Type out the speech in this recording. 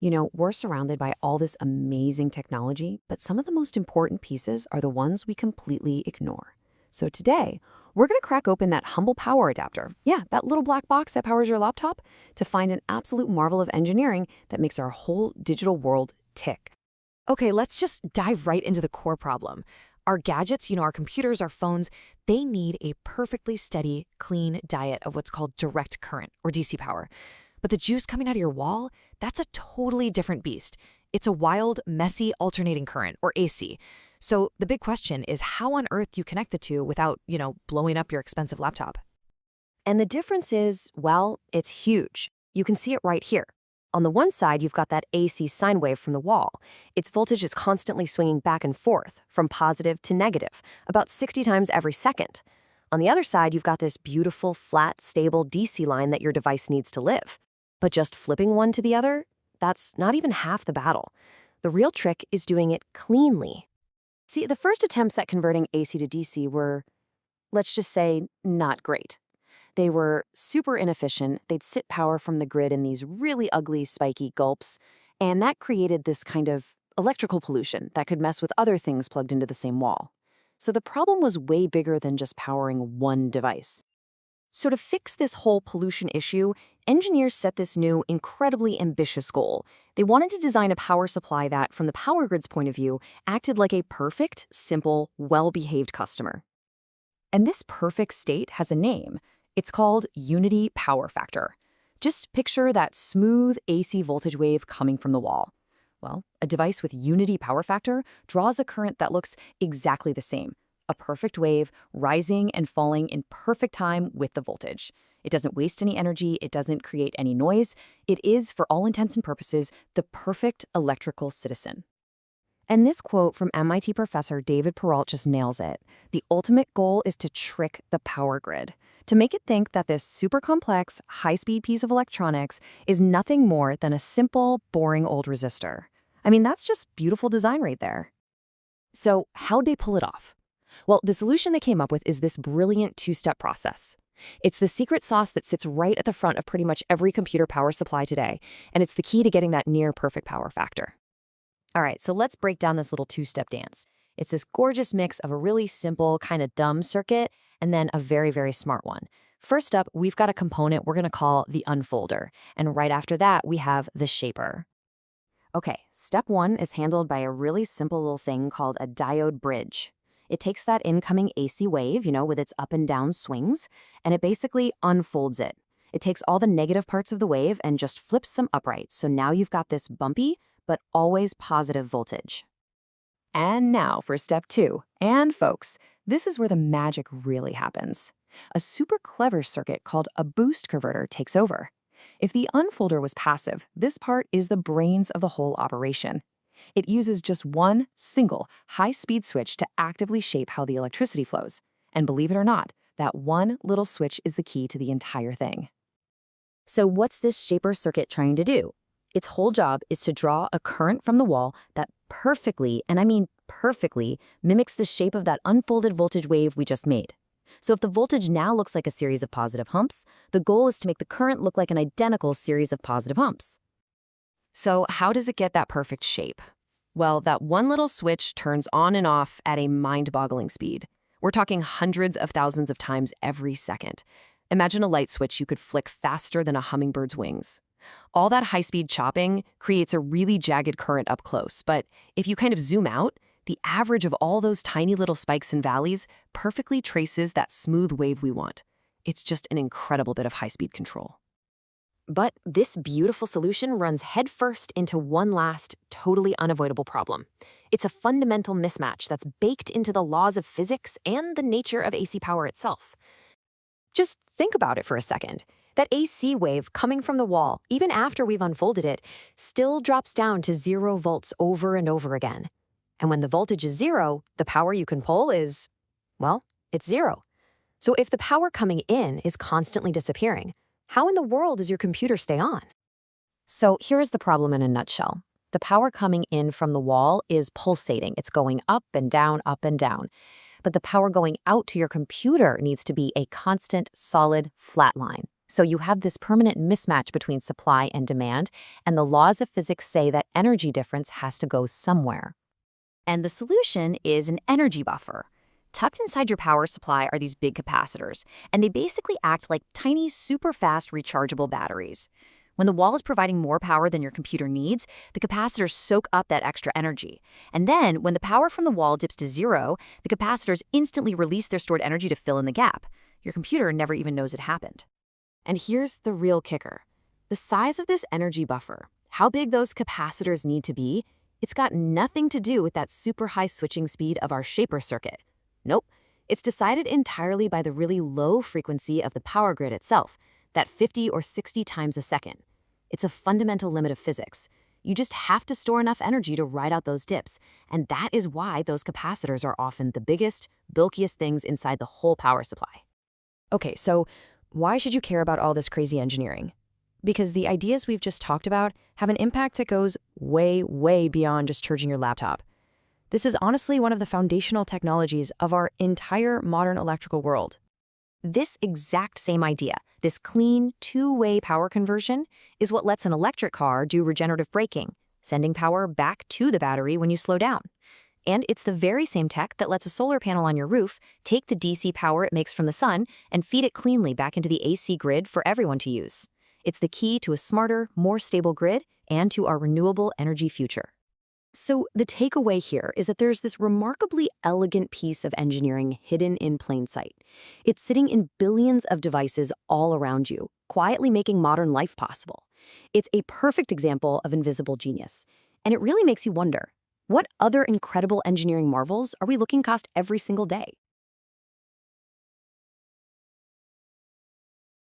We're surrounded by all this amazing technology, but some of the most important pieces are the ones we completely ignore. So today, we're going to crack open that humble power adapter. Yeah, that little black box that powers your laptop to find an absolute marvel of engineering that makes our whole digital world tick. Okay, let's just dive right into the core problem. Our gadgets, our computers, our phones, they need a perfectly steady, clean diet of what's called direct current, or DC power. But the juice coming out of your wall, that's a totally different beast. It's a wild, messy alternating current, or AC. So the big question is how on earth do you connect the two without, blowing up your expensive laptop? And the difference is, well, it's huge. You can see it right here. On the one side, you've got that AC sine wave from the wall. Its voltage is constantly swinging back and forth, from positive to negative, about 60 times every second. On the other side, you've got this beautiful, flat, stable DC line that your device needs to live. But just flipping one to the other, that's not even half the battle. The real trick is doing it cleanly. See, the first attempts at converting AC to DC were, let's just say, not great. They were super inefficient. They'd sit power from the grid in these really ugly, spiky gulps, and that created this kind of electrical pollution that could mess with other things plugged into the same wall. So the problem was way bigger than just powering one device. So to fix this whole pollution issue, engineers set this new, incredibly ambitious goal. They wanted to design a power supply that, from the power grid's point of view, acted like a perfect, simple, well-behaved customer. And this perfect state has a name. It's called unity power factor. Just picture that smooth AC voltage wave coming from the wall. Well, a device with unity power factor draws a current that looks exactly the same. A perfect wave, rising and falling in perfect time with the voltage. It doesn't waste any energy, it doesn't create any noise. It is, for all intents and purposes, the perfect electrical citizen. And this quote from MIT professor David Peralt just nails it. The ultimate goal is to trick the power grid, to make it think that this super complex, high-speed piece of electronics is nothing more than a simple, boring old resistor. I mean, that's just beautiful design right there. So how'd they pull it off? Well, the solution they came up with is this brilliant two-step process. It's the secret sauce that sits right at the front of pretty much every computer power supply today, and it's the key to getting that near-perfect power factor. All right, so let's break down this little two-step dance. It's this gorgeous mix of a really simple, kind of dumb circuit and then a very, very smart one. First up, we've got a component we're going to call the unfolder, and right after that, we have the shaper. Okay, step one is handled by a really simple little thing called a diode bridge. It takes that incoming AC wave, with its up and down swings, and it basically unfolds it. It takes all the negative parts of the wave and just flips them upright, so now you've got this bumpy, but always positive voltage. And now for step two. And folks, this is where the magic really happens. A super clever circuit called a boost converter takes over. If the unfolder was passive, this part is the brains of the whole operation. It uses just one single high-speed switch to actively shape how the electricity flows. And believe it or not, that one little switch is the key to the entire thing. So what's this shaper circuit trying to do? Its whole job is to draw a current from the wall that perfectly, and I mean perfectly, mimics the shape of that unfolded voltage wave we just made. So if the voltage now looks like a series of positive humps, the goal is to make the current look like an identical series of positive humps. So how does it get that perfect shape? Well, that one little switch turns on and off at a mind-boggling speed. We're talking hundreds of thousands of times every second. Imagine a light switch you could flick faster than a hummingbird's wings. All that high-speed chopping creates a really jagged current up close, but if you kind of zoom out, the average of all those tiny little spikes and valleys perfectly traces that smooth wave we want. It's just an incredible bit of high-speed control. But this beautiful solution runs headfirst into one last, totally unavoidable problem. It's a fundamental mismatch that's baked into the laws of physics and the nature of AC power itself. Just think about it for a second. That AC wave coming from the wall, even after we've unfolded it, still drops down to 0 volts over and over again. And when the voltage is 0, the power you can pull is, well, it's 0. So if the power coming in is constantly disappearing, how in the world does your computer stay on? So here's the problem in a nutshell. The power coming in from the wall is pulsating. It's going up and down, up and down. But the power going out to your computer needs to be a constant, solid, flat line. So you have this permanent mismatch between supply and demand, and the laws of physics say that energy difference has to go somewhere. And the solution is an energy buffer. Tucked inside your power supply are these big capacitors, and they basically act like tiny, super fast rechargeable batteries. When the wall is providing more power than your computer needs, the capacitors soak up that extra energy. And then, when the power from the wall dips to zero, the capacitors instantly release their stored energy to fill in the gap. Your computer never even knows it happened. And here's the real kicker. The size of this energy buffer, how big those capacitors need to be, it's got nothing to do with that super high switching speed of our shaper circuit. Nope, it's decided entirely by the really low frequency of the power grid itself, that 50 or 60 times a second. It's a fundamental limit of physics. You just have to store enough energy to ride out those dips, and that is why those capacitors are often the biggest, bulkiest things inside the whole power supply. Okay, so why should you care about all this crazy engineering? Because the ideas we've just talked about have an impact that goes way, way beyond just charging your laptop. This is honestly one of the foundational technologies of our entire modern electrical world. This exact same idea, this clean, two-way power conversion, is what lets an electric car do regenerative braking, sending power back to the battery when you slow down. And it's the very same tech that lets a solar panel on your roof take the DC power it makes from the sun and feed it cleanly back into the AC grid for everyone to use. It's the key to a smarter, more stable grid and to our renewable energy future. So the takeaway here is that there's this remarkably elegant piece of engineering hidden in plain sight. It's sitting in billions of devices all around you, quietly making modern life possible. It's a perfect example of invisible genius. And it really makes you wonder, what other incredible engineering marvels are we looking past every single day?